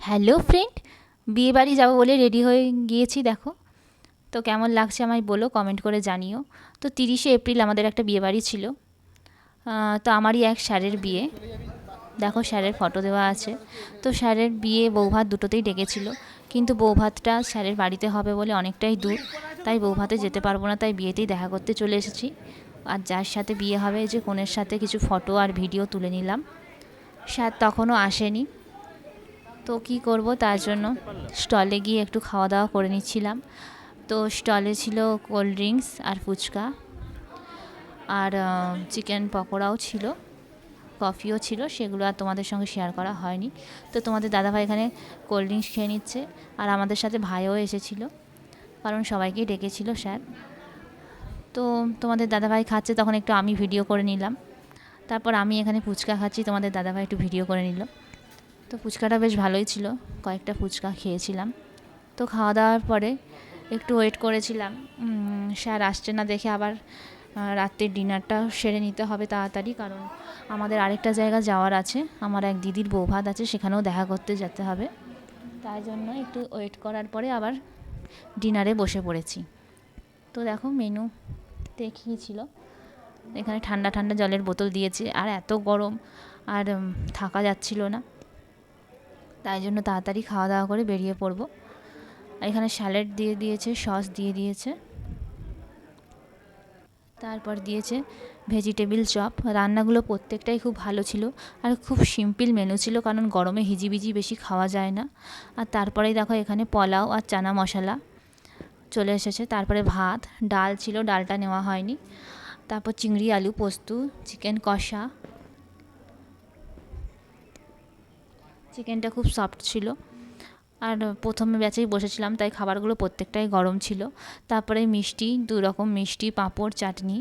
Hello friend, বিয়ে বাড়ি যাবো বলে রেডি হয়ে গিয়েছি দেখো। তো কেমন লাগছে আমায় বলো, কমেন্ট করে জানিও। তো 30শে এপ্রিল আমাদের একটা বিয়ে বাড়ি ছিল। তো আমারই এক স্যারের বিয়ে। দেখো স্যারের ফটো দেওয়া আছে। তো স্যারের বিয়ে বৌভাত দুটোতেই ডেকেছিল, কিন্তু বৌভাতটা স্যারের বাড়িতে হবে বলে অনেকটাই দূর, তাই বৌভাতে যেতে পারবো না, তাই বিয়েতেই দেখা করতে চলে এসেছি। আর যার সাথে বিয়ে হবে, যে কনের সাথে কিছু ফটো আর ভিডিও তুলে নিলাম। স্যার তখনও আসেনি। তো কী করব, তার জন্য স্টলে গিয়ে একটু খাওয়া দাওয়া করে নিচ্ছিলাম। তো স্টলে ছিল কোল্ড ড্রিঙ্কস আর ফুচকা, আর চিকেন পকোড়াও ছিল, কফিও ছিল, সেগুলো আর তোমাদের সঙ্গে শেয়ার করা হয়নি। তো তোমাদের দাদাভাই এখানে কোল্ড ড্রিঙ্কস খেয়ে নিচ্ছে, আর আমাদের সাথে ভাইও এসেছিলো, কারণ সবাইকেই ডেকেছিল স্যার। তো তোমাদের দাদাভাই খাচ্ছে, তখন একটু আমি ভিডিও করে নিলাম। তারপর আমি এখানে ফুচকা খাচ্ছি, তোমাদের দাদাভাই একটু ভিডিও করে নিল। তো ফুচকাটা বেশ ভালোই ছিল, কয়েকটা ফুচকা খেয়েছিলাম। তো খাওয়া দাওয়ার পরে একটু ওয়েট করেছিলাম, স্যার আসছে না দেখে আবার রাত্রের ডিনারটা সেরে নিতে হবে তাড়াতাড়ি, কারণ আমাদের আরেকটা জায়গা যাওয়ার আছে, আমার এক দিদির বৌভাত আছে, সেখানেও দেখা করতে যেতে হবে। তাই জন্য একটু ওয়েট করার পরে আবার ডিনারে বসে পড়েছি। তো দেখো মেনু দেখিয়েছিল, এখানে ঠান্ডা ঠান্ডা জলের বোতল দিয়েছে, আর এত গরম আর থাকা যাচ্ছিল না, তাই জন্য তাড়াতাড়ি খাওয়া দাওয়া করে বেরিয়ে পড়বো। এখানে স্যালাড দিয়ে দিয়েছে, সস দিয়ে দিয়েছে, তারপর দিয়েছে ভেজিটেবিল চপ। রান্নাগুলো প্রত্যেকটাই খুব ভালো ছিল, আর খুব সিম্পল মেনু ছিল, কারণ গরমে হিজিবিজি বেশি খাওয়া যায় না। আর তারপরেই দেখো এখানে পোলাও আর চানা মশলা চলে এসেছে। তারপরে ভাত, ডাল ছিল, ডালটা নেওয়া হয়নি। তারপর চিংড়ি আলু পোস্ত, চিকেন কষা, চিকেনটা খুব সফট ছিল। আর প্রথমে ব্যাচেই বসেছিলাম, তাই খাবারগুলো প্রত্যেকটাই গরম ছিল। তারপরে মিষ্টি, 2 রকম মিষ্টি, পাঁপড়, চাটনি,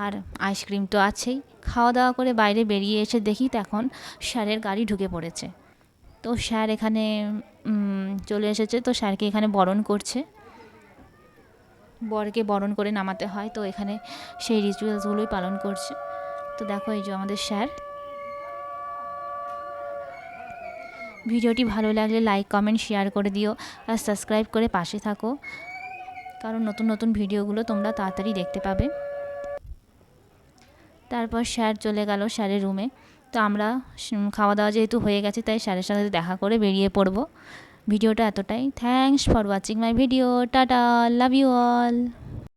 আর আইসক্রিম তো আছেই। খাওয়া দাওয়া করে বাইরে বেরিয়ে এসে দেখি তখন স্যারের গাড়ি ঢুকে পড়েছে। তো স্যার এখানে চলে এসেছে, তো স্যারকে এখানে বরণ করছে, বরকে বরণ করে নামাতে হয়, তো এখানে সেই রিচুয়ালসগুলোই পালন করছে। তো দেখো এই যে আমাদের স্যার। ভিডিওটি ভালো লাগলে লাইক কমেন্ট শেয়ার করে দিও, আর সাবস্ক্রাইব করে পাশে থাকো, কারণ নতুন নতুন ভিডিওগুলো তোমরা তাড়াতাড়ি দেখতে পাবে। তারপর স্যার চলে গেল স্যারের রুমে। তো আমরা খাওয়া দাওয়া যেহেতু হয়ে গেছে, তাই স্যারের সাথে দেখা করে বেরিয়ে পড়বো। ভিডিওটা এতটাই। Thanks for watching my video. Tata, love you all.